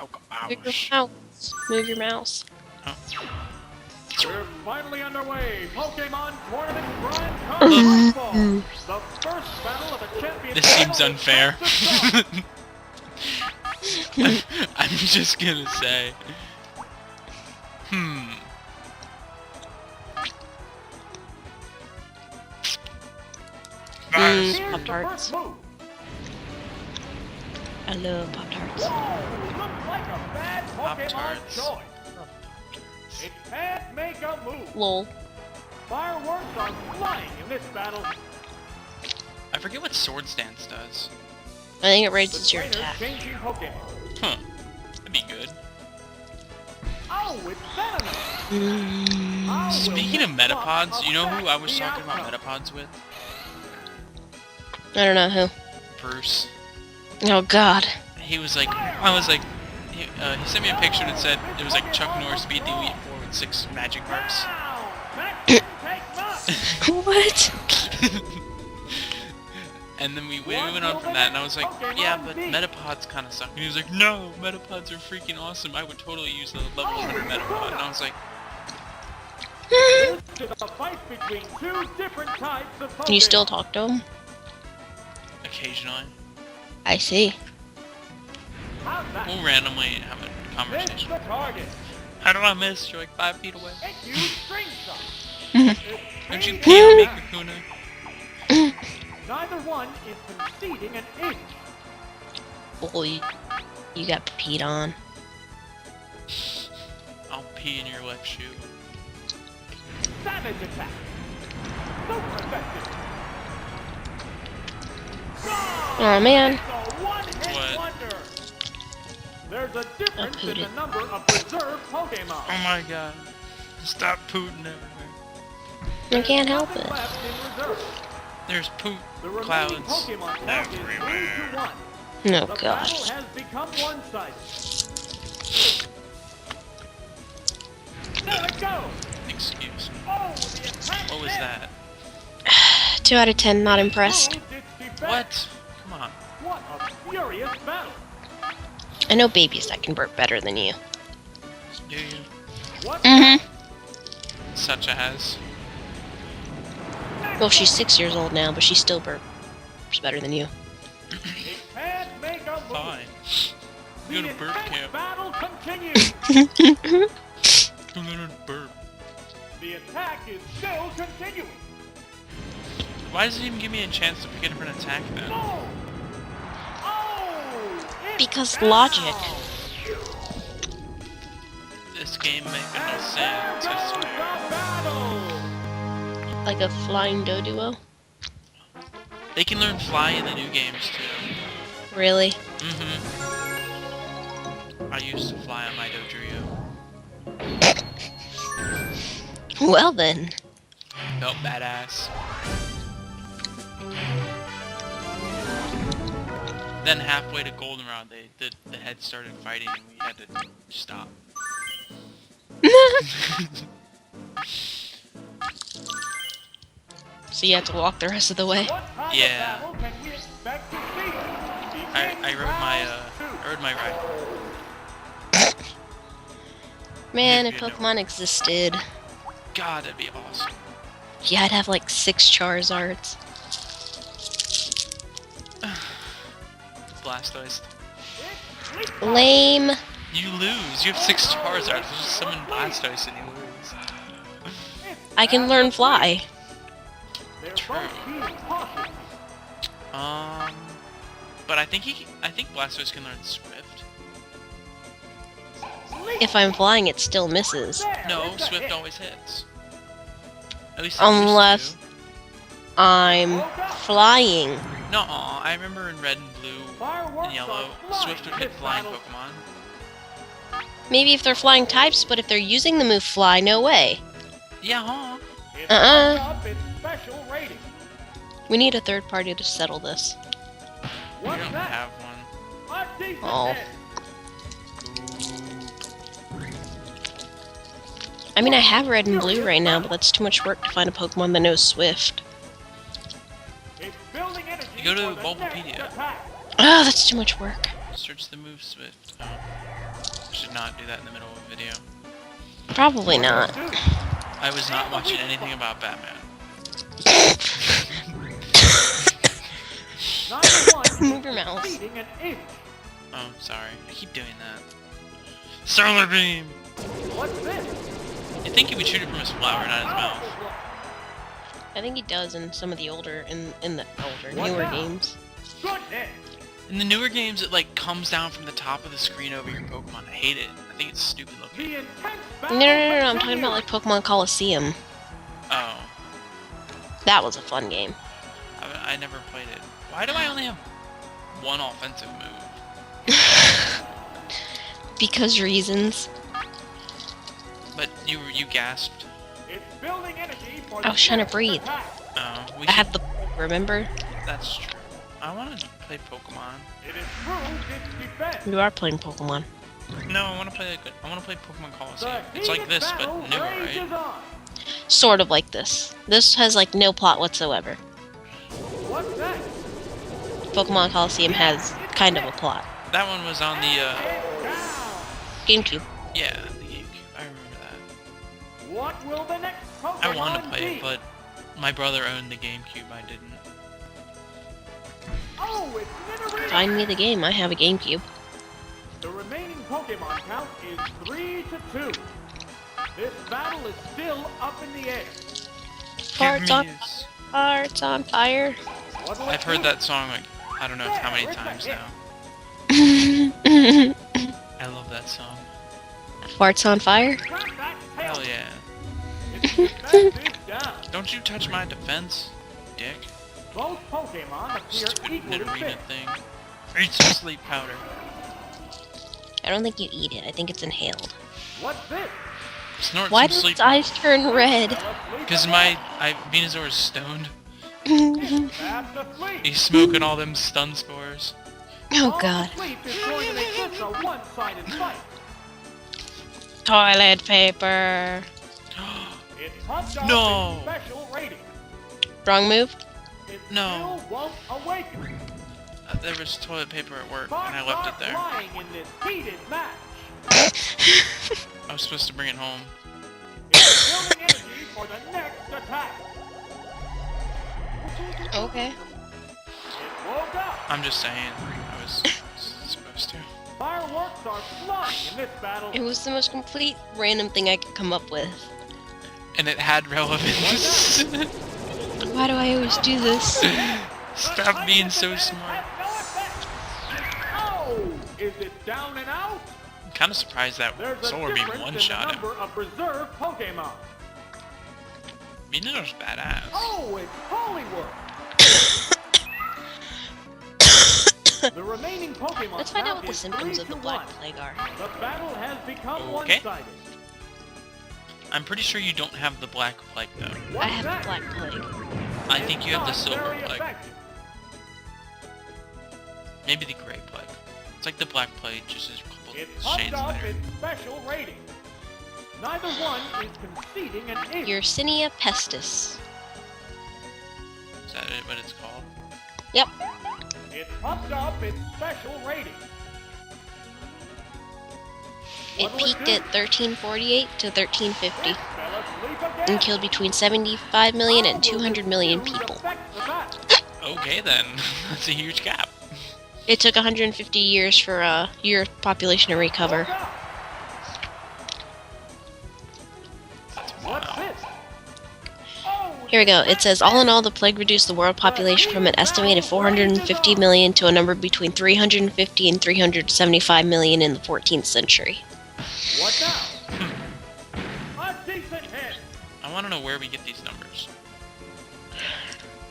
Move your mouse. Move your mouse. Oh. We're finally underway. Pokemon Tournament Prime Time. The first battle of the championship. This seems unfair. I'm just gonna say. Pop-Tarts. I love Pop-Tarts. Looks like a bad Pokemon Pop-Tarts. choice. It can't make a move. Lol. Fireworks are flying in this battle. I forget what Swords Dance does. I think it The raises your trainer's attack. changing Pokemon. Huh. That'd be good. Oh, it's venomous. How will Speaking of this Metapods, buff you know who I was affect talking the about outcome? Metapods with? I don't know who. Bruce. Oh god. He was like, I was like, he sent me a picture that said it was like Chuck Norris beat the Elite Four with 6 magic marks. Now, that didn't take much. What? And then we went on from that, and I was like, yeah, but Metapods kind of suck. And he was like, no, Metapods are freaking awesome. I would totally use the level 100 Metapod. And I was like, This is a fight between two different types of Pokemon. You still talk to him? occasionally, I see. How's that? we'll randomly have a Miss conversation. the target. How do I miss? You're like 5 feet away. It used string shot. Don't you pee on me, Kakuna? Neither one is conceding an inch. Boy, you got peed on. I'll pee in your left shoe. Savage attack. Super effective. Oh man. It's a one-hit What? wonder. There's a difference in the pooted. number of reserve Pokemon. Oh my god. Stop pooting everywhere. I can't help Nothing it. left in reserve. There's poop The remaining clouds Pokemon count is 3 everywhere. to 1. Oh The god. battle has become one-sided. There it goes. Excuse me. Oh, the attack What was missed. that? 2 out of 10, not impressed. Proved its defense. What? Come on. What a furious battle. I know babies that can burp better than you. Do you? What Mm-hmm. Such as. Well, she's 6 years old now, but she still burps better than you. It can't make a move. Fine. Go to burp intense camp. battle continues. Go learn to burp. The attack is still continuing. Why does it even give me a chance to pick a different attack then? No. Oh, it's Because down. logic. This game making no And there sense, I goes the swear. battle. Like a flying Doduo? They can learn fly in the new games too. Really? Mm-hmm. I used to fly on my Dodrio. Well then. Felt badass. Then halfway to Goldenrod, the heads started fighting and we had to stop. So you have to walk the rest of the way? What kind Yeah. of battle can we expect to see? I rode my ride. Man, if You know. Pokemon existed, God, that'd be awesome. yeah, I'd have like 6 Charizards. Blastoise. Lame. You lose. You have 6 Charizards. You just summon Blastoise and you lose. I can learn fly. They're True. both being cautious. But I think Blastoise can learn Swift. If I'm flying, it still misses. There, No, it's a Swift hit. always hits. At least it used to Unless do. I'm flying. No, I remember in Red and Blue Fireworks and Yellow, are flying Swift would in hit this flying battle. Pokemon. Maybe if they're flying types, but if they're using the move fly, no way. Yeah, huh? It's Uh-uh. up its special rating. We need a third party to settle this. We What's don't that? have one. A decent Oh. hit. I mean, I have red and blue right now, but that's too much work to find a Pokemon that knows Swift. It's building energy You go to for the next Bulbapedia. attack. Oh, that's too much work. Search the move Swift. Oh. should not do that in the middle of a video. Probably not. I was not watching anything about Batman. Neither one Move is your mouse. conceding an inch. Oh, sorry. I keep doing that. Solar beam! What's this? I think he would shoot it from his flower, not his mouth. I think he does in some of the older, in the older, What newer now? games. Goodness! In the newer games, it like comes down from the top of the screen over your Pokemon. I hate it. I think it's stupid looking. The intense No, battle no, no, no, I'm talking continues. about like Pokemon Coliseum. Oh, That was a fun game. I never played it. Why do I only have one offensive move? Because reasons. But you gasped. It's building energy for I was trying to next breathe. attack. Oh, we I should, had the... Remember? that's true. I want to play Pokemon. It is proved its defense. You are playing Pokemon. No, I want to play I want to play Pokemon Coliseum. The It's like heated this, battle but newer, rages right? on. Sort of like this. This has like no plot whatsoever. What's next? Pokemon Coliseum has kind of a plot. That one was on the, It's down. GameCube. yeah, the GameCube. I remember that. What will the next Pokemon I wanted to play be? it, but my brother owned the GameCube. I didn't. Oh, it's Nidorino! Find me the game. I have a GameCube. The remaining Pokemon count is 3-2. This battle is still up in the air. Hearts on, his- hearts on fire. What'll it I've heard do? that song like I don't know how many times now. I love that song. Hearts on fire. Grab that tail. Hell yeah! Its defense is down. Don't you touch my defense, dick. Both Pokemon appear Stupid equally Nidorino fit. thing. Eat some sleep powder. I don't think you eat it. I think it's inhaled. What's this? Snort Why some do sleep. its eyes turn red? Because Venusaur is stoned. Fast asleep. He's smoking all them stun spores. Oh All god. Sleep is going to make this a one-sided fight. Toilet paper. It pumped up No. its special rating. Wrong move? It No. still won't awaken. There was toilet paper at work, and I left it there. Flying in this heated match. I was supposed to bring it home. It's building energy for the next attack. Okay. It woke up. I'm just saying. I was supposed to. Fireworks are flying in this battle. It was the most complete random thing I could come up with. And it had relevance. Why do I always do this? Stop being so smart. Oh, is it down and out? I'm kind of surprised that There's a Solar Beam difference in the one-shot him. number of reserve Pokemon. Venusaur's badass. Oh, it's Poliwhirl. The remaining Pokemon Let's find out count what the is symptoms of the 3-1. Black Plague are. The battle has become Okay. one-sided. I'm pretty sure you don't have the Black Plague, though. What's I have that? the Black Plague. I think you have the It's not Silver very Plague. effective. Maybe the Gray Plague. It's like the Black Plague, just a couple It shades pumped up lighter. its special rating. Neither one is conceding an inch. Yersinia pestis. Is that what it's called? Yep. It pumped up its special rating. It What'll peaked do? at 1348 to 1350 It fell asleep again. and killed between 75 million and 200 million people. Affect the battle. Okay then. That's a huge gap. It took 150 years for your population to recover. Woke up. What's Wow. this? Oh, Here we go. It says, all in all, the plague reduced the world population from an estimated 450 million to a number between 350 and 375 million in the 14th century. what now? A decent hit. I want to know where we get these numbers.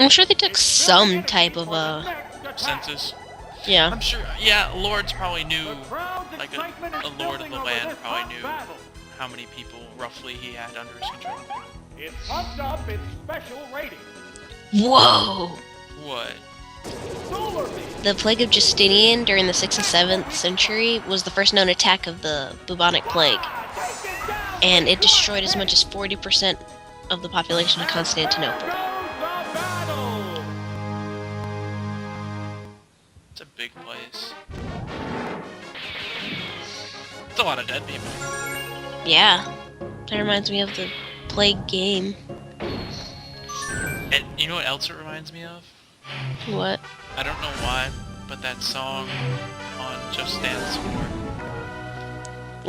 I'm sure they took It's some building type energy of for the next attack. Census. yeah. I'm sure, yeah, lords probably knew, The crowd's like excitement is a lord of building the over land this probably hot knew battle. how many people roughly he had under his control. It pumped up its special rating. Whoa! What? Solar Beam. The plague of Justinian during the 6th and 7th century was the first known attack of the bubonic plague, Take it down. and it destroyed as much as 40% of the population of Constantinople. There goes the battle. It's a big place. It's a lot of dead people. Yeah. That reminds me of the Plague game. And you know what else it reminds me of? What? I don't know why, but that song on Just Dance 4.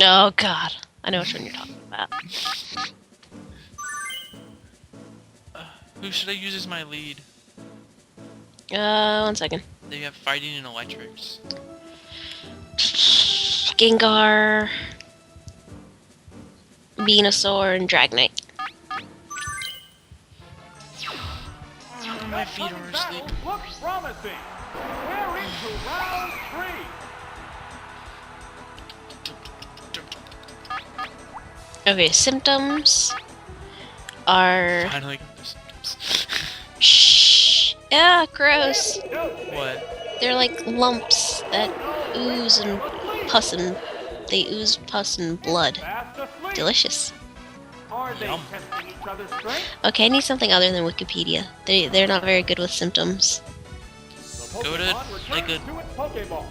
Oh god. I know which one you're talking about. Who should I use as my lead? 1 second. They have fighting and electrics. Gengar, Venusaur, and Dragonite. My feet are asleep. Looks promising. We're into round 3. Okay, symptoms are... Finally got the symptoms. Shh. Yeah, gross. What? They're like lumps that ooze and pus and... They ooze pus and blood. Fast asleep. Delicious. Are they Yum. testing each other's strength? Okay, I need something other than Wikipedia. They're not very good with symptoms. The Go to, Pokemon like, returns to its Pokeball.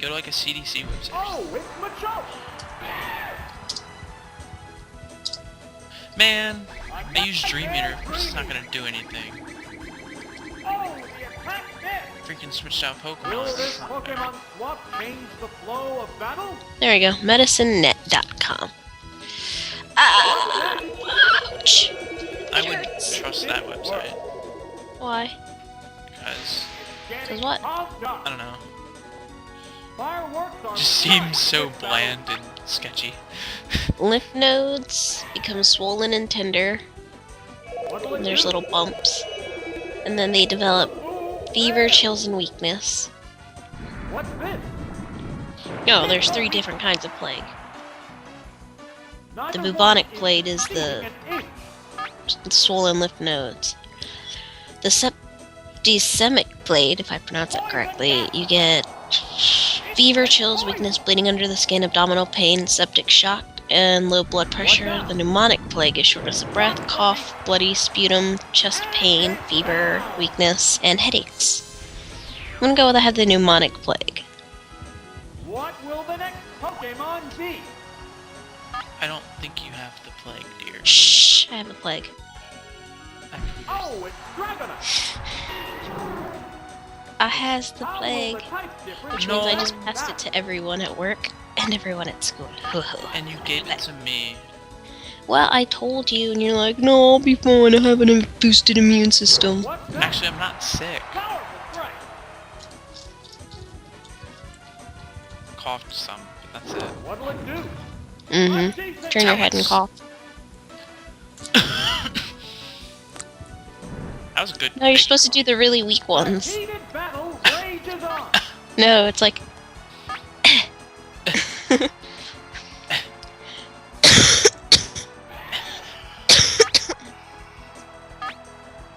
Go to like a CDC website. Oh, it's Machoke. Man, I use Dream Eater. Of course it's not gonna do anything. Oh, the attack missed. Freaking switched out Will Pokemon. this That's not fair. Pokemon swap change the flow of battle? There we go. MedicineNet.com. Ouch. I wouldn't trust that website Why? because Getting what? pumped up. I don't know. Fireworks are It just seems flying so this battle. bland and sketchy. Lymph nodes become swollen and tender. What will it And there's do? little bumps. And then they develop fever, chills, and weakness. What's this? No, there's 3 different kinds of plague. Neither The one bubonic is plague is exceeding the an inch. swollen lymph nodes. The septicemic plague, if I pronounce that correctly, you get fever, chills, weakness, bleeding under the skin, abdominal pain, septic shock, and low blood pressure. The pneumonic plague is shortness of breath, cough, bloody sputum, chest pain, fever, weakness, and headaches. I'm gonna go with I have the pneumonic plague. What will the next Pokemon be? I don't think you have the plague, dear. Shh, I have the plague. Oh, it's Dragonite. I has the How will plague, the type difference which No. means I be just passed it to everyone at work and everyone at school. And you gave it to me. Well, I told you, and you're like, no, I'll be fine. I have a boosted immune system. What's that? Actually, I'm not sick. Powerful strike. Coughed some, but that's it. What'll it do? Mm-hmm. Turn your head and cough. That was a good. No, you're big- supposed to do the really weak ones. Heated battle rages on. No, it's like...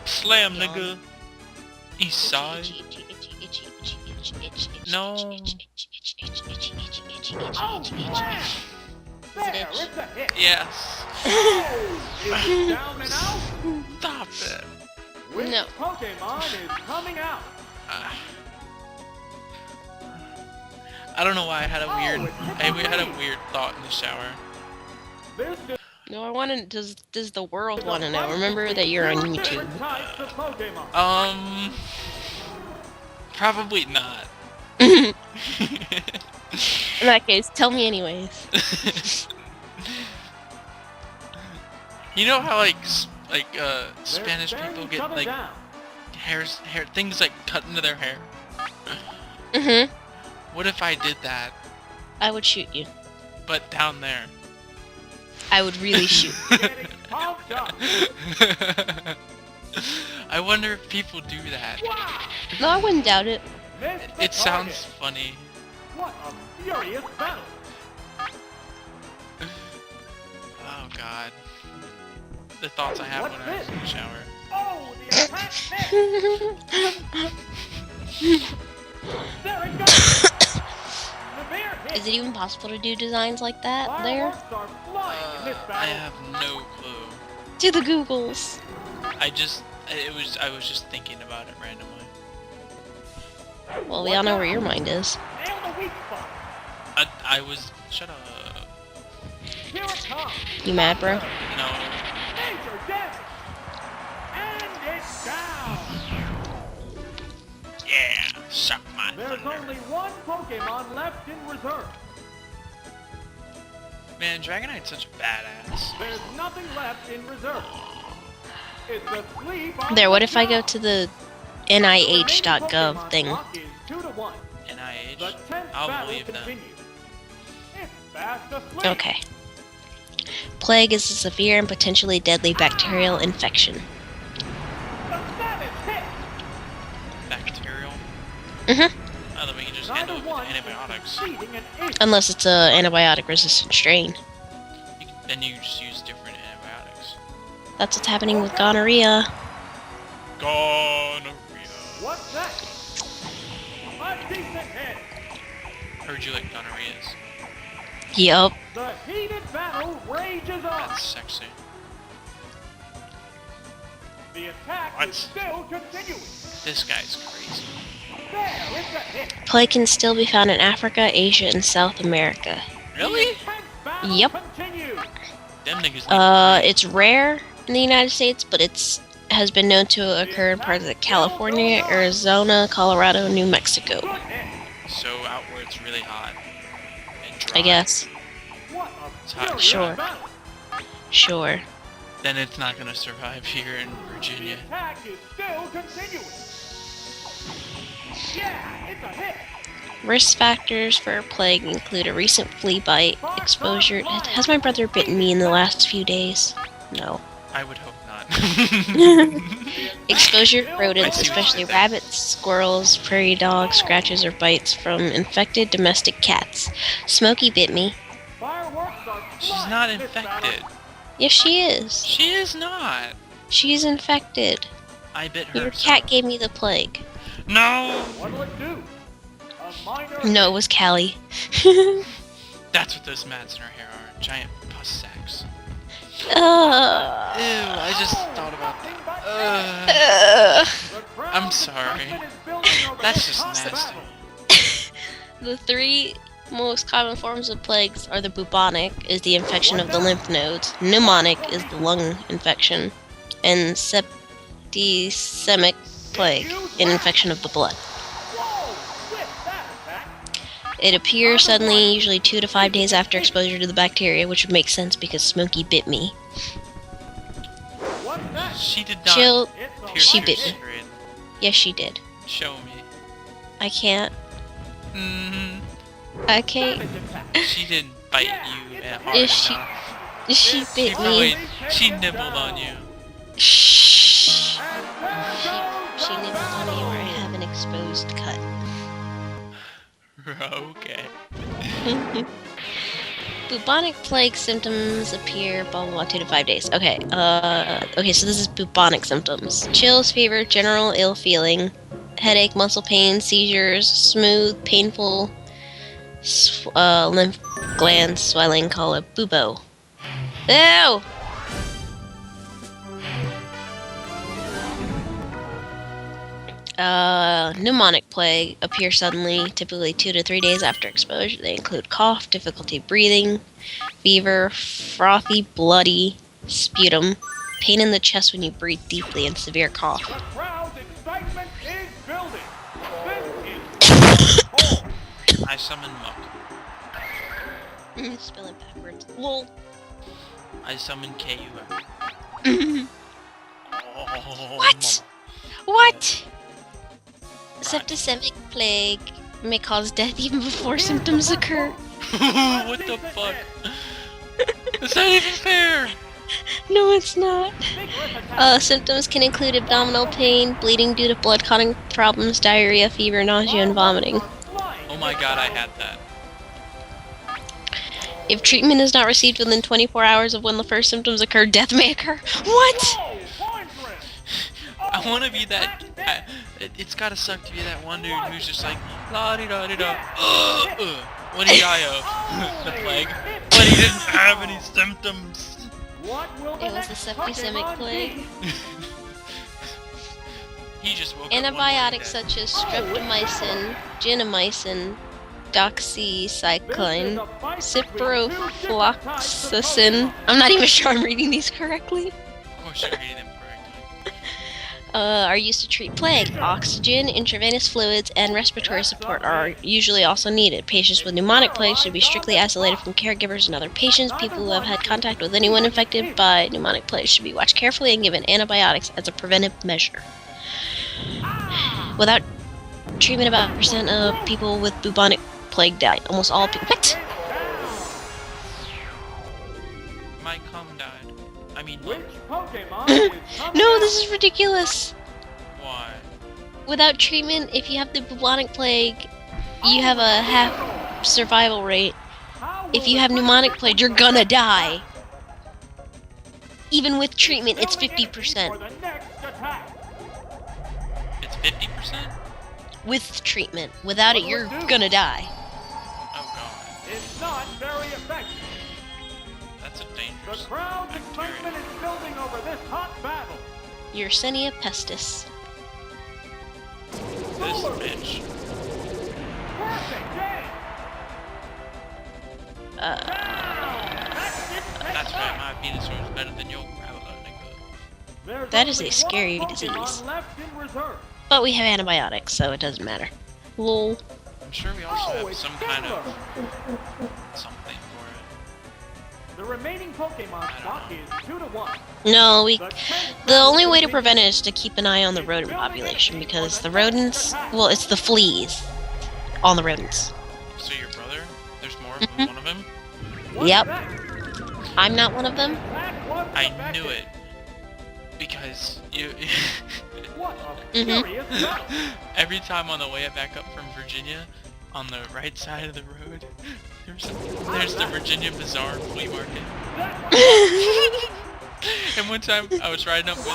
Slam, nigga. East side. No. Oh, slam. There, it's a hit. Yes. Oh, is it down and out? Stop it. Which No. Pokemon is coming out? I don't know why I had a Oh, weird. it's We had a weird thought in the shower. This is No, I want to... Does the world want to know? Remember that you're on two YouTube. different types of Pokemon. Probably not. In that case, tell me anyways. You know how like They're Spanish staring people each get other like down. hair things like cut into their hair. Mm-hmm. What if I did that, I would shoot you. but down there? I would really shoot. Getting pumped up. I wonder if people do that. Wow. No, I wouldn't doubt it. Missed the It sounds target. funny. What a furious battle. Oh god. The thoughts I have What's when I was in the shower. Oh, the attack missed. There it goes. Severe hit. Is it even possible to do designs like that there? Fireworks are flying in this I battle. have no clue. Do the Googles. I was just thinking about it randomly. Well, we all know where your mind is. Nail the weak spot. I was... Shut up. Here it comes. You mad, bro? No. Major damage. And it's down. Yeah. Suck my There's thunder. only one Pokemon left in reserve. Man, Dragonite's such a badass. There's nothing left in reserve. It's asleep on There, what the if I go job. to the The remaining nih.gov Pokemon thing? clock is 2-1. NIH? The 10th I'll battle believe them. continues. It's fast asleep. Okay. Plague is a severe and potentially deadly bacterial infection. The status hit. Bacterial? Mm-hmm. Oh, then we can just handle Neither it with one is antibiotics. succeeding in ace. Unless it's a antibiotic-resistant strain. Then you just use different antibiotics. That's what's happening with gonorrhea. Gonorrhea. What's that? A decent hit. Heard you like gonorrheas. Yup. The heated battle rages on. That's sexy. The attack What? is still continuing. This guy's crazy. There, it's a hit. Plague can still be found in Africa, Asia, and South America. Really? The intense battle Yep. continues. Them niggas need to play. It's rare in the United States, but has been known to occur in parts of California, Arizona, Colorado, and New Mexico. Good hit. So out where it's really hot. And dry. I guess. What It's a hot. furious Sure. battle. Sure. Then it's not gonna survive here in The Virginia. attack is still continuing. Yeah, it's a hit. Risk factors for plague include a recent flea bite, exposure. Has my brother bitten me in the last few days? No. I would hope not. Exposure to I rodents, see what you especially did there. rabbits, squirrels, prairie dogs, scratches, or bites from infected domestic cats. Smokey bit me. Fireworks are She's flying not in this battle. infected. Yes, she is. She is not. She's infected. I bit her. Your so- cat gave me the plague. No! What'll it do? A minor No, it was Callie. That's what those mats in her hair are. Giant pus sacks. Ew, Uh, I just thought about that. Ugh. The crowd I'm sorry. excitement is building over That's this just hot nasty. battle. the three most common forms of plagues are the bubonic, is the infection of the lymph nodes, pneumonic is the lung infection, and septicemic plague, an infection of the blood. Whoa! With that attack, It appears suddenly, usually 2 to 5 days after exposure to the bacteria, which would make sense because Smokey bit me. what's that? She did not She'll. It's a pierce She your bit me. secret. Yes, she did. Show me. I can't. Mm-hmm. I can't. savage attack. She didn't bite you hard Is she- enough. She She bit me. probably, she nibbled on you. Shh. And there goes She the nibbled on me where I battle. have an exposed cut. Okay. Bubonic plague symptoms appear blah blah blah 2 to 5 days. Okay, okay, so this is bubonic symptoms. Chills, fever, general ill feeling, headache, muscle pain, seizures, smooth, painful lymph gland swelling, call it bubo. Ew! Pneumonic plague appear suddenly, typically 2 to 3 days after exposure. They include cough, difficulty breathing, fever, frothy, bloody sputum, pain in the chest when you breathe deeply, and severe cough. The crowd's excitement is building. This is cold. I summon Muck. Spelling backwards. Lol. I summon KUM. Oh, What? What? Septicemic plague may cause death even before symptoms occur. mama. What the fuck? That's not even fair! No, it's not. Vigorous attack. Symptoms can include abdominal pain, bleeding due to blood clotting problems, diarrhea, fever, nausea, and vomiting. Oh my god, I had that. If treatment is not received within 24 hours of when the first symptoms occur, death may occur. What? Whoa, pointless. I wanna be that. It's gotta suck to be that one dude who's just like, la di da di da. What did he die of? The plague. But he didn't have any symptoms. What will the It was the next septicemic Pokemon plague. be? He just woke up. Antibiotics one morning such as streptomycin, gentamicin, doxycycline, ciprofloxacin. I'm not even sure I'm reading these correctly. Of course you're reading them correctly. Are used to treat plague. Oxygen, intravenous fluids, and respiratory support are usually also needed. Patients with pneumonic plague should be strictly isolated from caregivers and other patients. People who have had contact with anyone infected by pneumonic plague should be watched carefully and given antibiotics as a preventive measure. Without treatment, about 1% of people with bubonic plague die. Almost all people. What? My cum died. I mean, Which Pokemon is coming No, out? this is ridiculous. why? Without treatment, if you have the bubonic plague, you have a half survival rate. How If will you the have pneumonic Pokemon plague, you're go gonna back? die. Even with treatment, it's Building energy 50%. for the next attack. It's 50%? With treatment. Without it, you're gonna die. Oh god. It's not very effective. That's a The dangerous crowd's bacteria. excitement is building over this hot battle. Yersinia pestis. This bitch. Perfect game. Uh, That's right, my Venusaur is better than your Graveler, nigga. There's That is only a scary one disease. Pokemon left in reserve. but we have antibiotics, so it doesn't matter. Lol. I'm sure we also Oh, have it's some kind Kingler. of something for The remaining Pokemon stock is 2-1. No, The 10th the only way to battle prevent it is to keep an eye on the rodent population, because the rodents, well, it's the fleas on the rodents. it. So your brother? There's more of Mhm. one of him? What's Yep. that? I'm not one of them. That was I effective. knew it. Because you... What a Mhm. furious battle. Every time on the way back up from Virginia, on the right side of the road, there's the Virginia Bazaar flea market. And one time I was riding up with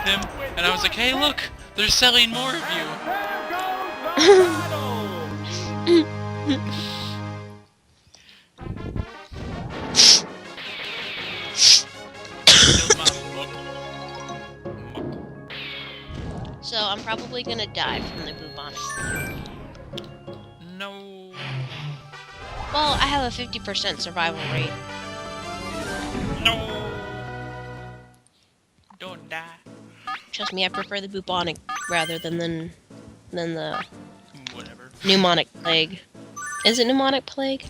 him, and I was like, "Hey, look, they're selling more of you." There goes the battle. Killed my muck. So I'm probably gonna die from the bubonic. No. Well, I have a 50% survival rate. No. Don't die. Trust me, I prefer the bubonic rather than the Whatever. pneumonic plague. Is it pneumonic plague?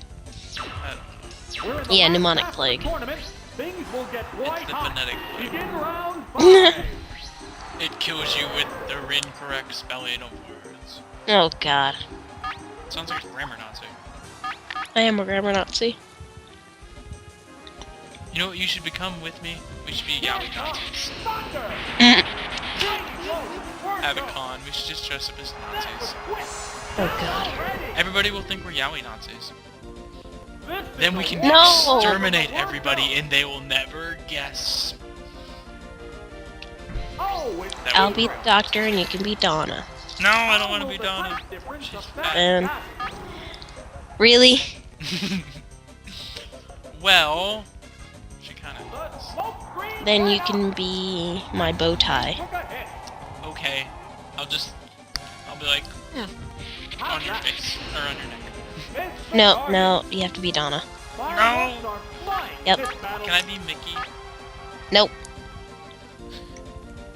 I don't know. We're in the Yeah, last pneumonic half of the plague. tournament. Things will get quite It's the hot. phonetic plague. Begin round 5. It kills you with the incorrect spelling of words. Oh god. Sounds like a grammar Nazi. I am a grammar Nazi. You know what you should become with me? We should be Yowie Nazis. Thunder. At a con, we should just dress up as Nazis. Oh god. Everybody will think we're Yowie Nazis. Then we can No! exterminate everybody and they will never guess. That I'll would- be the doctor and you can be Donna. No, I don't want to be Donna. She's Um, Really? Well, she kind of Then you can be my bow tie. okay. I'll be like, on your face, or on your neck. No, no, you have to be Donna. No. Yep. Can I be Mickey? Nope.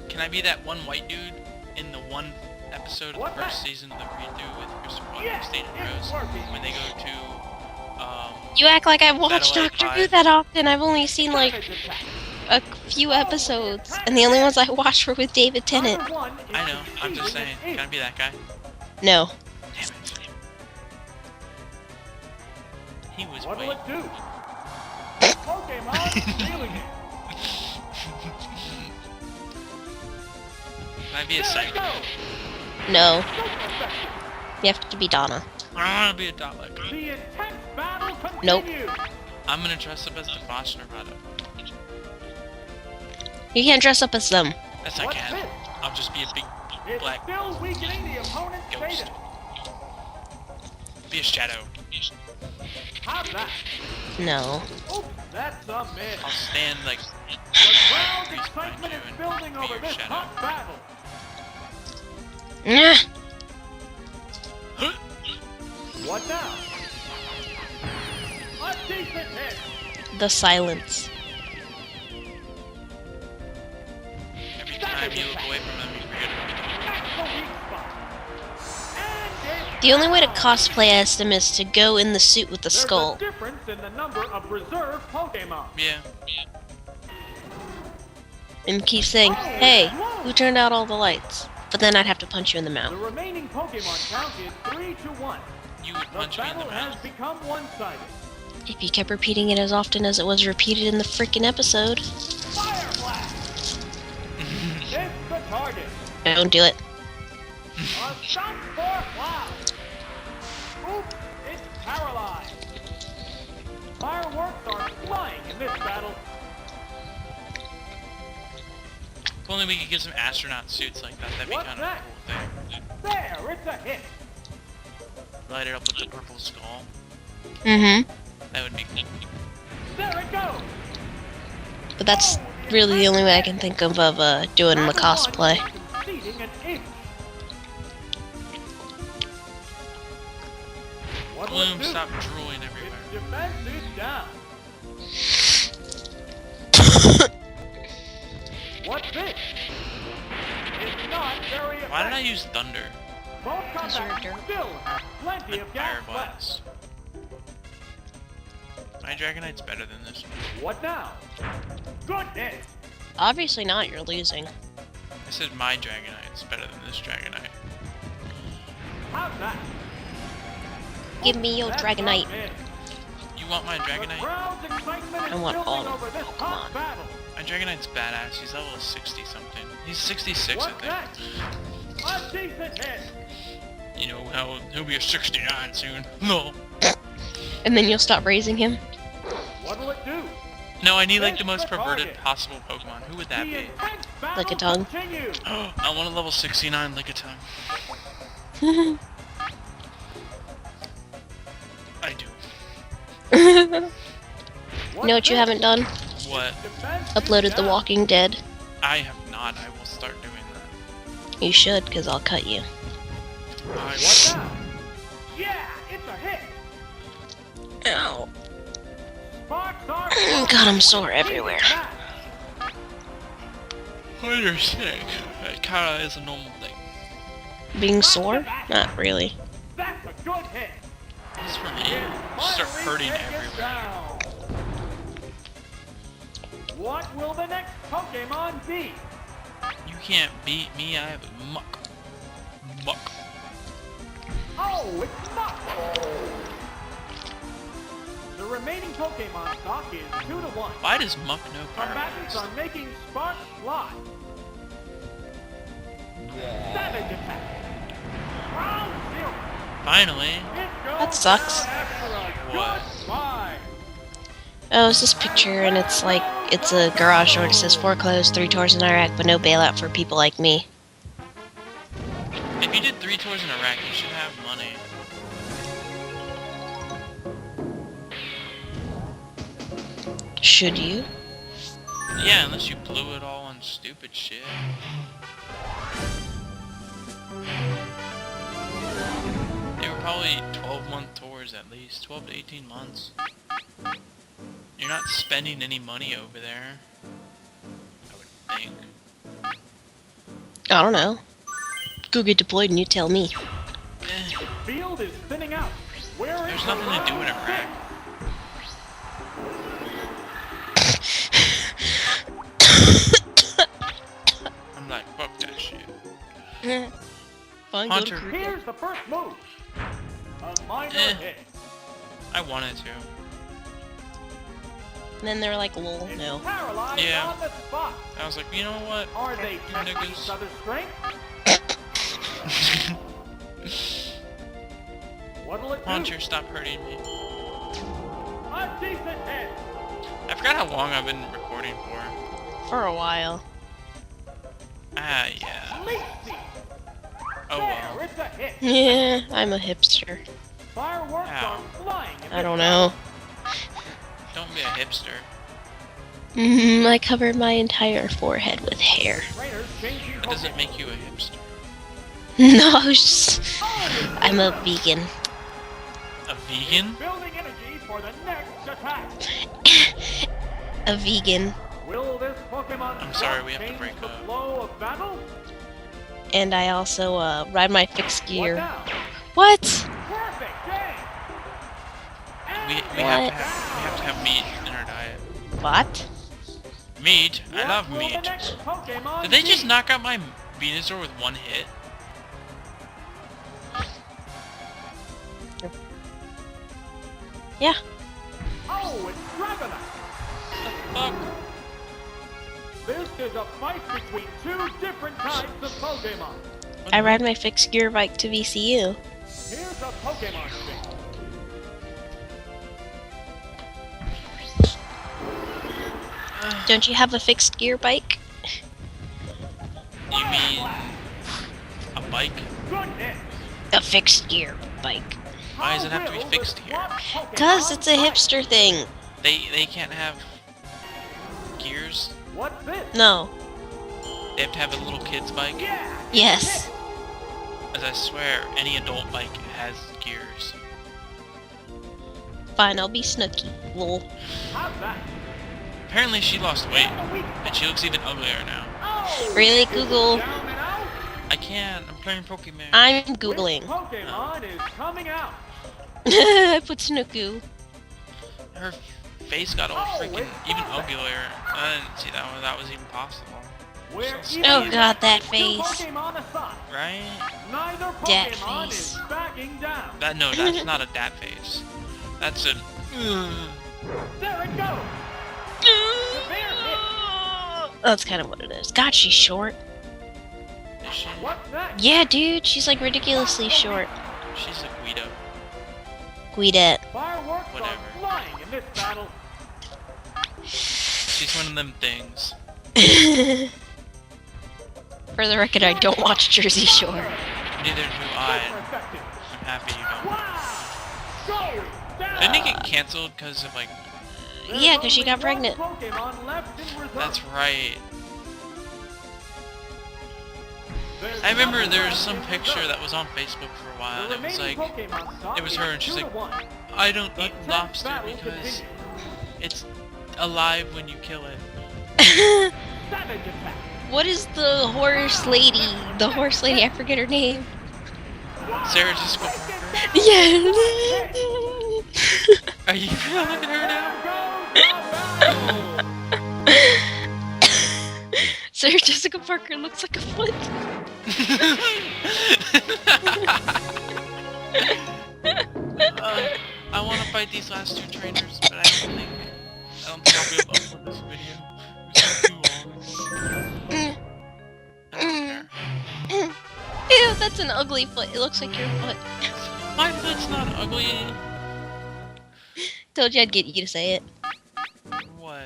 Can I be that one white dude in the one episode of the first season of the redo with Christopher Walken and State and Rose when they go to, You act like I've watched Satellite Doctor Who 5? that often. I've only seen like a few episodes, and the only ones I watched were with David Tennant. I know, I'm just saying, can I be that guy? No. Damn it. He was What'll white. it do? Pokemon feeling it. Can I be a psychic? No. You have to be Donna. I want to be a Dalek. The intense battle Nope. continues. I'm gonna dress up as the Foster Nevada. You can't dress up as them. Yes, I What's can. this? I'll just be a big It's black still weakening the opponent's ghost. status. Be a shadow. How's that? No. Oops, that's a miss. I'll stand like The crowd's trees behind excitement you is and building be over your this shadow. hot battle. Nyah. What now? A decent hit. The silence. Every time you look away from them, you forget about them. That's the weak spot. And it's The only way to down. cosplay as them is to go in the suit with the There's skull. a difference in the number of reserve Pokemon. Yeah. And keep saying, hey, who turned out all the lights? But then I'd have to punch you in the The mouth. remaining Pokemon count is 3-1. You would The punch me in the battle has mouth. become one-sided. If you kept repeating it as often as it was repeated in the frickin' episode. Fire blast! It's the target. Don't do it. A shot for Cloud. Oops, it's paralyzed. Fireworks are flying in this battle. If only we could get some astronaut suits like that, that'd be What's kind of a that? cool thing. There, it's a hit. Light it up with the purple skull. Mm-hmm. That would be cool. There it goes. But that's really the only way I can think of doing the cosplay. Conceding an inch. What'll it Bloom, do? stop drooling Its everywhere. defense is down. What's this? It's not very effective. Why did I use thunder? Both 'Cause you're a contacts dirt. still have plenty Like of fire gas left. blast. My Dragonite's better than this one. What now? Goodness! Obviously not, you're losing. I said my Dragonite's better than this Dragonite. How's that? Give me your That's Dragonite. not it. You want my The Dragonite? crowd's excitement is I want building all of over this Pokemon. hot battle. My Dragonite's badass. He's level 60 something. He's 66, What's I think. next? A decent hit. You know, he'll be a 69 soon. No. And then you'll stop raising him? What'll it do? No, I need like It's the most the perverted target. possible Pokemon. Who would that The be? intense battle Lickitung. continues. I want a level 69 Lickitung. I do. You know what you this? haven't done? What? Defense is Uploaded The down. Walking Dead. I have not. I will start doing that. You should, because I'll cut you. What now? Yeah, it's a hit. Ow. Sparks are God, I'm sore everywhere. When you're sick, that kinda is a normal thing. Being sore? Not really. That's a good hit. It's for me. It's Start finally hurting taken everywhere. down. What will the next Pokemon be? You can't beat me. I have muck. Muck. Oh, it's not. The remaining Pokemon stock is 2-1. Why does muck know Combatants fire? are making sparks fly. Savage attack. Round 0. Finally. It goes That sucks. down after a What? good fight. Oh, it's this picture, and it's like, it's a garage door. It says 4 clothes, 3 tours in Iraq, but no bailout for people like me. If you did 3 tours in Iraq, you should have money. Should you? Yeah, unless you blew it all on stupid shit. They were probably 12-month tours at least, 12 to 18 months. You're not spending any money over there, I would think. I don't know. Go get deployed and you tell me. Eh, Field is thinning out. Where is there's the nothing to do in round Iraq. I'm like, fuck that shit. Fine, Hunter. six? Here's the first move. A minor Eh. hit. I wanted to. And then they're like, lol, It's no. paralyzed Yeah. on the spot. I was like, you know what? Are they testing niggas. each other's strength? What'll it do? Hunter, stop hurting me. A decent hit. I forgot how long I've been recording for. For a while. Ah, yeah. Leaf seed. Oh There, well. it's a hit. Yeah, I'm a hipster. Fireworks Ow. are flying. in I this don't know. Don't be a hipster. I cover my entire forehead with hair. battle. Trainers changing That doesn't Pokemon. make you a hipster. No, I was just... I'm a vegan. Vegan? Building energy for the next attack. A vegan. Will this Pokemon I'm sorry, we have to change break the up. flow of battle? And I also ride my fixed What gear. now? What? Perfect game. We What? have to have meat in our diet. What? Meat? I What love will the meat. next Pokemon Did they just be? knock out my Venusaur with one hit? Yeah. Oh, it's Dragonite. Fuck. This is a fight between two different types of Pokemon. I ride my fixed gear bike to VCU. Here's a Pokemon thing. Don't you have a fixed gear bike? You mean a bike? Goodness. A fixed gear bike. Why does it have to be How will fixed this here? one Pokemon 'Cause it's a fight? hipster thing. They can't have gears. What's this? No. They have to have a little kid's bike. Yeah. Yes. As I swear, any adult bike has gears. Fine, I'll be Snooky. Lol. How's that? Apparently she lost weight, and she looks even uglier now. Oh, Really, is it Google? down and out? I can't. I'm playing Pokemon. I'm Which Googling. Pokemon is coming out? I put Snooku. Her face got all Oh, freaking it's even perfect. uglier. I didn't see that one. That was even possible. We're So even Oh god, that two face. Pokemon aside. Right? Neither Dat Pokemon face. is backing down. That no, that's not a dat face. That's a. There it goes. Severe hit. That's kind of what it is. God, she's short. Is she? What's that? Yeah, dude, she's like ridiculously short. She's a Guido. Guidette. Fireworks Whatever. are flying in this battle. She's one of them things. For the record, I don't watch Jersey Shore. Neither do I. Super effective. I'm happy you don't. Wow. Go down. Didn't it get canceled because of like? There's Yeah, 'cause she only got one pregnant. Pokemon left in reserve. That's right. There's I remember nothing there was left some in picture reserve. that was on Facebook for a while, The and it was remaining like, Pokemon stock it was is her, and she's 2 like, to 1. I don't The eat tenth lobster battle because continues. it's alive when you kill it. Savage attack. What is the horse lady? The horse lady, I forget her name. Sarah Jessica Parker. Yeah. Are you gonna look at her now? Sarah Jessica Parker looks like a foot. I want to fight these last 2 trainers, but I don't think I'll be able to upload this video. It's too long. I don't care. Ew, that's an ugly foot. It looks like your foot. My foot's not ugly. Told you I'd get you to say it. What?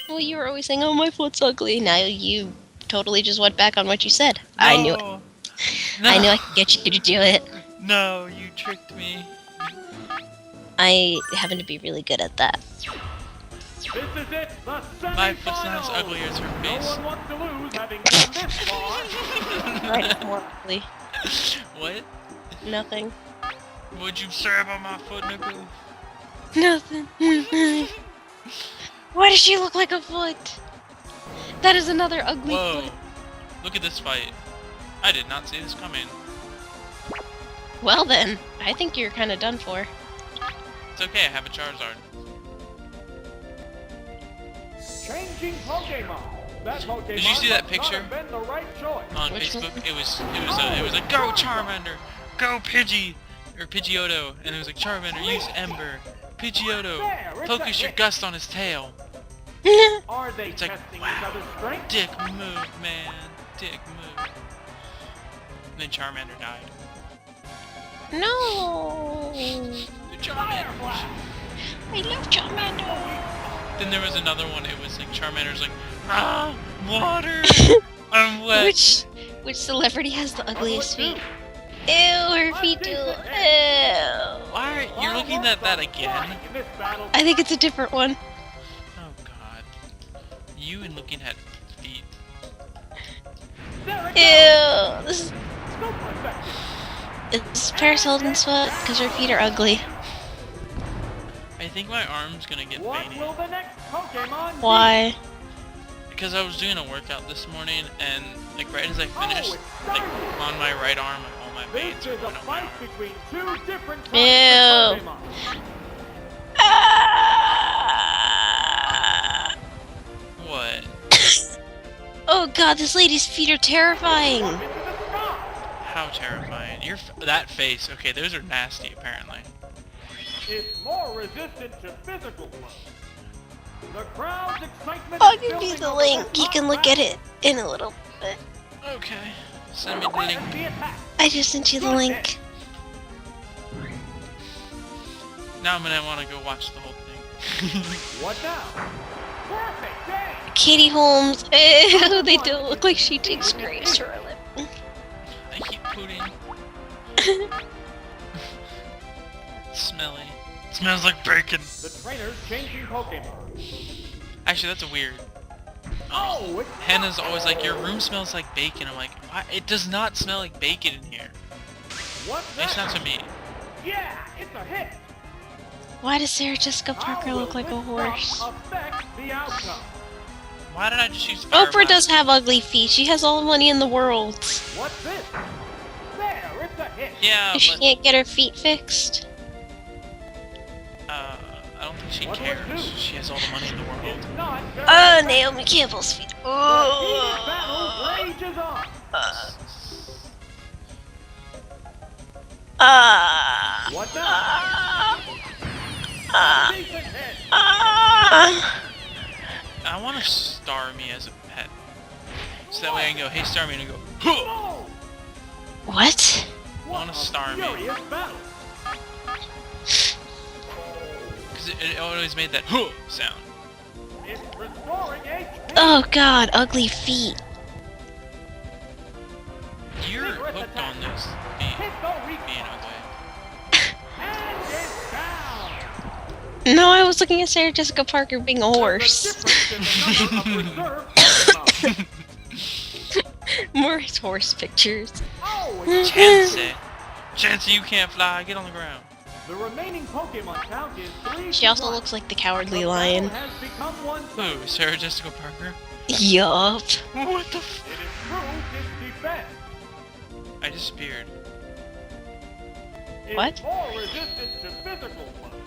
Well, you were always saying, "Oh, my foot's ugly." Now you totally just went back on what you said. I knew it. No. I knew I could get you to do it. No, you tricked me. I happen to be really good at that. This is it, the My foot's not as semifinals. ugly as her No face. one wants to lose having come this far. Right, it's more ugly. What? Nothing. What'd you say about my foot, Nicole? Nothing. Why does she look like a foot? That is another ugly Whoa. foot. Look at this fight. I did not see this coming. Well then, I think you're kind of done for. It's okay, I have a Charizard. Changing Pokemon. That Pokemon Did you see that must not picture? have been the right choice. On Which Facebook, one? it was like, go Charmander, go Pidgey, or Pidgeotto, and it was like, Charmander, use Ember, Pidgeotto, There, it's focus a your hit. gust on his tail. Are they It's like, testing wow. each other's strength? Dick move, man, dick move. And then Charmander died. No. Charmander. I love Charmander. Then there was another one, it was like, Charmander's like, ah, water, I'm wet. Which celebrity has the ugliest Ugly feet? Ew, her feet do. Ew. Why are you looking at that again? In this battle, I think it's a different one. Oh god. You and looking at feet. there it Ew. This is goes. Super effective. It's Paris Hilton's foot because her feet are ugly. I think my arm's gonna get What veiny. will the next Pokemon be? Why? Because I was doing a workout this morning, and like right as I finished, it's like starting. on my right arm, like, all my veins This are is a going fight out. between two different types Ew. of Pokemon. Ah! What? Oh god, this lady's feet are terrifying. Up into the sky. How terrifying! That face. Okay, those are nasty. Apparently. It's more resistant to physical blows. The crowd's excitement I'll is give you building the over link. this You can hot look at battle. it in a little bit. Okay. Send me the link. Prepare the attack. I just sent you the Good link. hit. Now I'm gonna want to go watch the whole thing. What now? Perfect day. Katie Holmes. Ew, they don't look like she takes grapes for a living. I keep putting. Smelly. Smells like bacon. The trainer's changing Pokemon. Actually, that's a weird. Oh, it's Hannah's always like, your room smells like bacon. I'm like, why? It does not smell like bacon in here. What's At least that? not to me. Yeah, it's a hit. Why does Sarah Jessica Parker How look will like a this horse? drop affect the outcome? Why did I just use fire Oprah blast? does have ugly feet. She has all the money in the world. What's this? There, it's a hit. Yeah, If she but can't get her feet fixed. I don't think she What will it cares. do? She has all the money in the world. It's not very Oh, effective. Naomi Campbell's feet. The heated battle Oh. rages on. What now? Decent hit. I want to star me as a pet. So that way I can go, hey star me, and I go, huh! Oh, What? Wanna what a star me. furious battle. Because it always made that huh sound. It's restoring HP. Oh god, ugly feet. You're Secret hooked attack. on this being, Hit the weak being spot. ugly. And it's down. No, I was looking at Sarah Jessica Parker being a There's horse. a difference in the number of reserve Pokemon. More horse pictures. Oh, it's Chansey! Chansey, you can't fly, get on the ground. the remaining Pokemon count is 3 She to also 1. looks like the The Cowardly battle Lion. has become one-sided. Who, Sarah Jessica Parker? Yup. What the f- It improved its defense. I disappeared. It's What? more resistant to physical blows.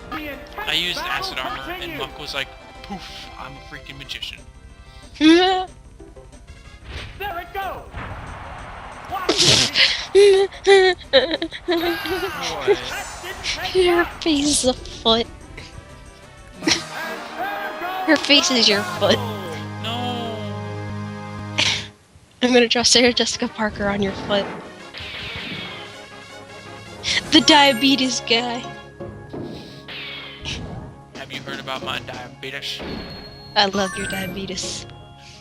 The intense I used battle acid armor, and continues. Muck was like, poof, I'm a freaking magician. There it goes. Watch it. What? That didn't take Your much. face is a foot. And there goes Her face the is your foot. battle. No! I'm gonna draw Sarah Jessica Parker on your foot. The diabetes guy. Have you heard about my diabetes? I love your diabetes.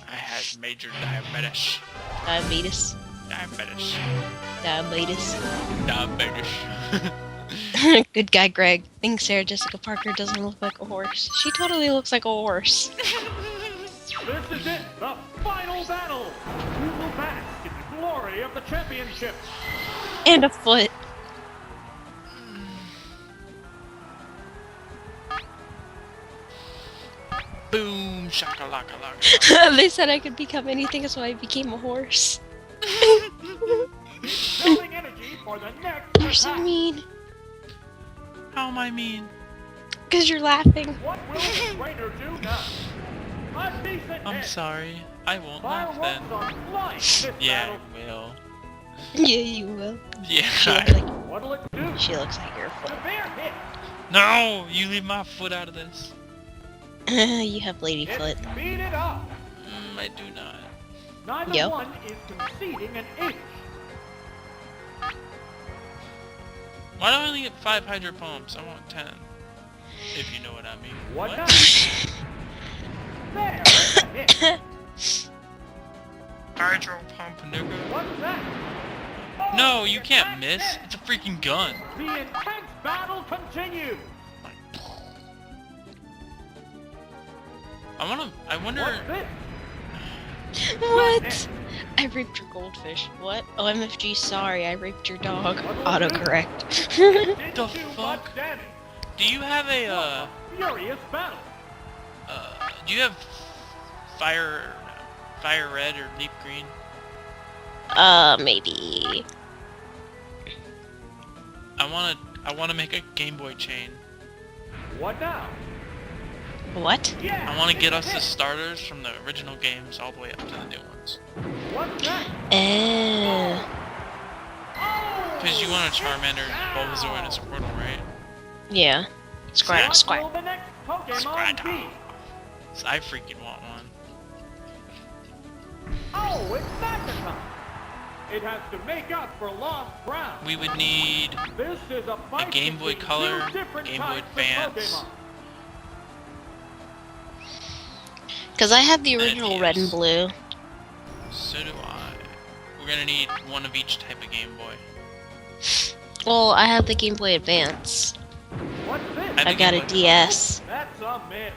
I had major diabetes. Diabetes. Diabetes. Diabetes. Diabetes. Good guy, Greg. I think Sarah Jessica Parker doesn't look like a horse. She totally looks like a horse. This is it, the final battle. Who will bask in the glory of the championship? And a foot. Boom, shakalaka laka. They said I could become anything, so I became a horse. Building energy for the next You're so attack. mean. How am I mean? Because you're laughing. What will the trainer do now? A decent I'm hit. sorry. I won't laugh then. Fireworks are flying this Yeah, battle. I will. Yeah, you will. She Yeah. looks like, What'll it do? she looks like your foot. Severe hit. No! You leave my foot out of this. You have lady foot. It's speed it up. I do not. Neither Yep. one is conceding an inch. Why do I only get 5 hydro pumps? I want 10. If you know what I mean. What now? There, it's a hit. Hydro pump, nigga. What's that? Oh, No, you it's can't that miss. hit. It's a freaking gun. The intense battle continues. I wonder. What's this? What? I raped your goldfish. What? Oh, MFG, sorry, I raped your dog. Autocorrect. Didn't The do fuck? much damage. Do you have a Furious battle. do you have fire red or leaf green? Maybe. I wanna make a Game Boy chain. What now? What? Yeah. I wanna get us it's a the hit. starters from the original games all the way up to the new ones. What's next? Cause you want a Charmander, Bulbasaur, and a Squirtle, right? Yeah. Squirtle, What squirtle. will the next Pokemon Squirtle. be? So I freaking want one. Oh, it's Bazuka. It has to make up for lost ground. We would need This is a fight Game Boy between Color, two different Game Boy types of Advance. Pokemon. Because I have the original red and Yes. blue. So do I. We're gonna need one of each type of Game Boy. Well, I have the Game Boy Advance. What's this? I I've think got it a would- DS. That's a miss.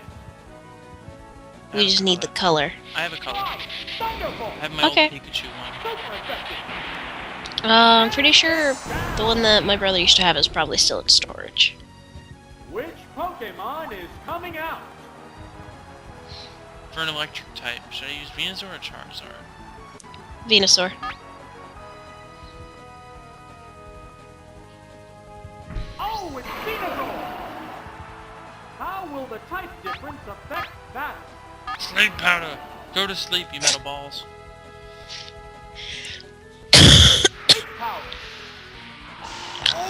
I We have just a need the color. color. I have a color. Right. Thunderbolt. I have my Okay. old Pikachu one. Super effective. I'm pretty sure the one that my brother used to have is probably still in storage. Which Pokemon is coming out? For an electric type, should I use Venusaur or Charizard? Venusaur. Oh, it's Venusaur. How will the type difference affect that? Sleep powder! Go to sleep, you metal balls. Sleep power. Oh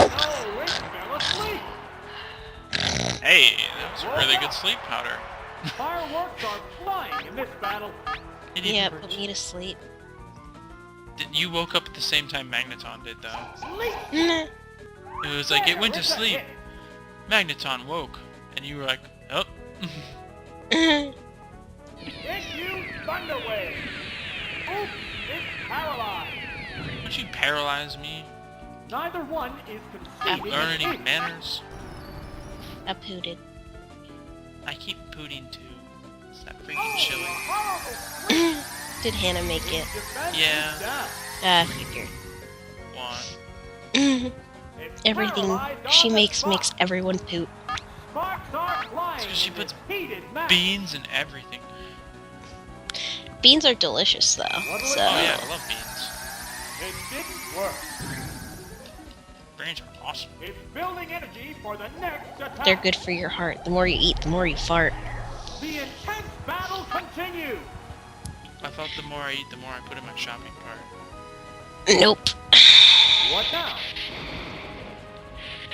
no, it fell asleep. Hey, that was a really good sleep powder. Fireworks are flying in this battle. It even Yeah, works. put me to sleep. You woke up at the same time Magneton did, though. Sleep. Nah. It was like, it went to It's a sleep. hit. Magneton woke. And you were like, oh. It used Thunder Wave. Oops, it's paralyzed. Don't you paralyze me? Neither one is conceding Learn an any inch. manners? I pooted. I keep pooting too. It's that Oh, freaking chilly. horrible sleep. Did Hannah make it? Defense Yeah. is down. I figured. One. It's Everything paralyzed she on the makes spot. makes everyone poop. Sparks are flying. So she in puts this heated match. Beans and everything. Beans are delicious though, What do Oh so yeah, I love beans. It didn't work. Beans are awesome. It's building energy for the next attack. they're good for your heart. The more you eat, the more you fart. The intense battle continues. I thought the more I eat, the more I put in my shopping cart. Nope. What now?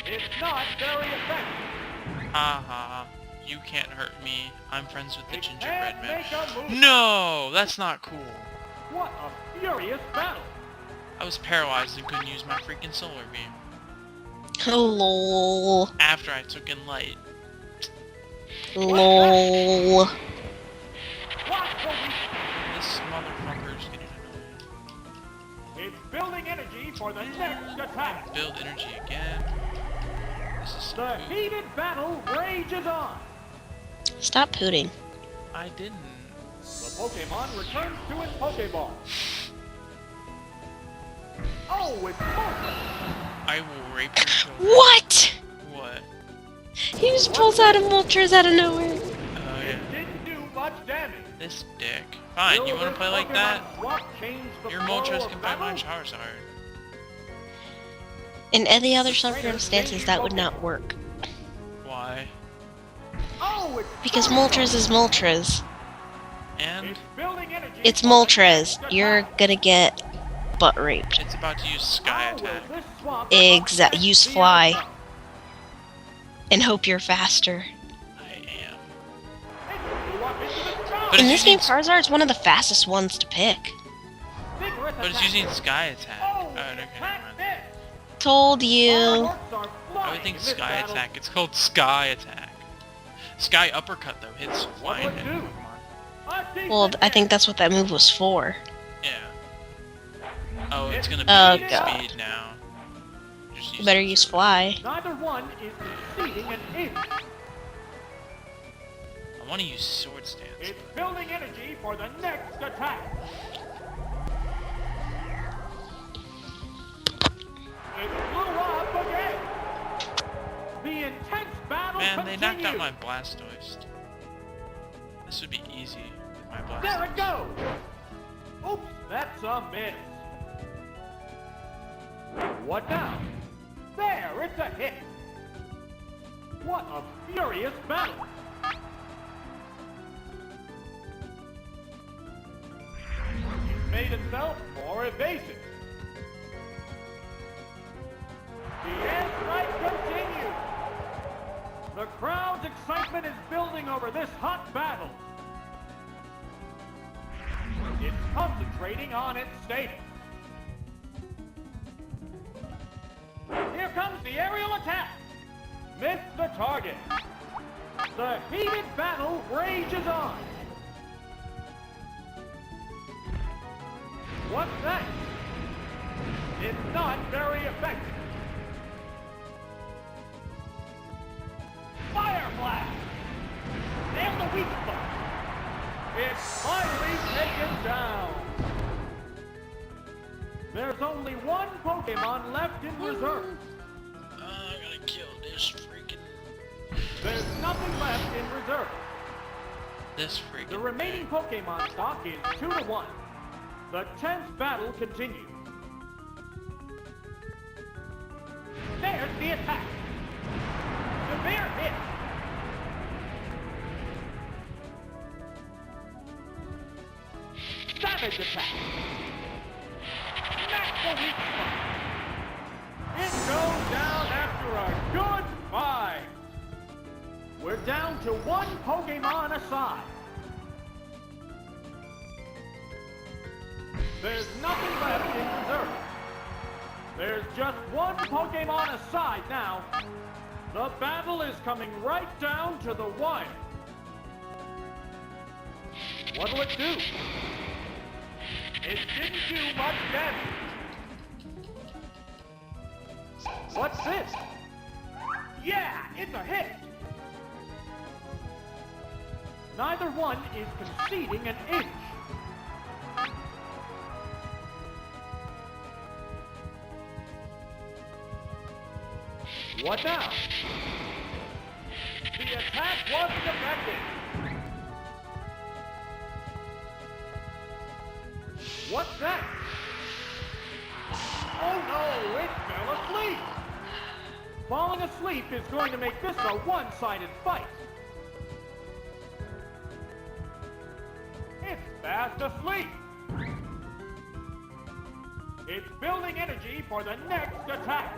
It's not very effective. Ha ha. You can't hurt me. I'm friends with the It gingerbread can't man. make a move. No, that's not cool. What a furious battle. I was paralyzed and couldn't use my freaking solar beam. Oh, lol. After I took in light. Lol. Watch the weak. This motherfucker's getting annoying. It's building energy for the next attack. Build energy again. This is The some poop. heated battle rages on. Stop pooting. I didn't. The Pokemon returns to its Pokeball. Oh, it's Moltres. I will rape your children. What? What? He just pulls out a Moltres out of nowhere. Oh yeah. It didn't do much damage. This dick. Fine, you Will wanna this play like that? Pokemon swap change the Your flow Moltres of can fight my battle? Charizard. In any other circumstances, that would not work. Why? Oh, it's Because Charizard. Moltres is Moltres. And It's building energy It's for the Moltres. next You're attack. gonna get butt raped. it's about to use Sky How will Attack. this swap Exact- affect use the Fly. outcome? And hope you're faster. I am. It flew up into the sky. But In it's this game, using- Charizard's one of the fastest ones to pick. Vigorous But it's attack. using Sky Attack. Oh, Okay, never attack mind. this. Told you. Fireworks are I flying would think in this Sky battle. Attack. It's called Sky Attack. Sky Uppercut though hits What flying would it hit do? Pokemon. A decent Well, I hit. think that's what that move was for. Yeah. Oh, it's gonna Oh, be God. speed now. Just You better it. use Fly. Neither one is conceding an inch. I want to use Sword Stance. It's building energy for the next attack. It blew up again. The intense battle Man, they knocked out continue. my Blastoise. This would be easy with my Blastoise. There it goes! Oops, that's a miss. What now? There, it's a hit. What a furious battle. He's made himself more evasive. The airstrike continues. The crowd's excitement is building over this hot battle. It's concentrating on its status. Here comes the aerial attack. Missed the target. The heated battle rages on. What's that? It's not very effective. Fire blast! Nail the weak spot. It's finally taken down. There's only one Pokemon left in reserve. I gotta kill this freaking... There's nothing left in reserve. This freaking... The remaining Pokemon stock is 2-1. The tense battle continues. There's the attack. Severe hit. Savage attack. Smack the weak spot. It goes down after a good fight. We're down to one Pokemon aside. There's nothing left in reserve. There's just one Pokemon aside now. The battle is coming right down to the wire. What'll it do? It didn't do much damage. What's this? Yeah, it's a hit. Neither one is conceding an inch. What now? The attack wasn't effective. What's that? Oh no, it fell asleep. Falling asleep is going to make this a one-sided fight. It's fast asleep. It's building energy for the next attack.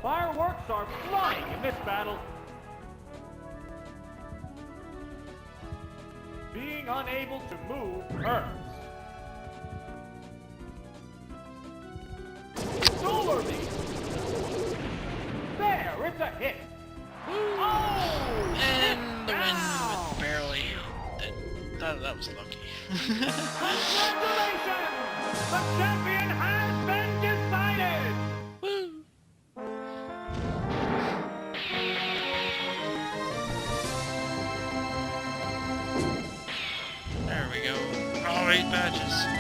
Fireworks are flying in this battle. Being unable to move hurts. Solar Beam! There, it's a hit! Oh! And the it's wind down! with barely... That was lucky. Congratulations! The champion has been decided! Woo! There we go. All 8 badges.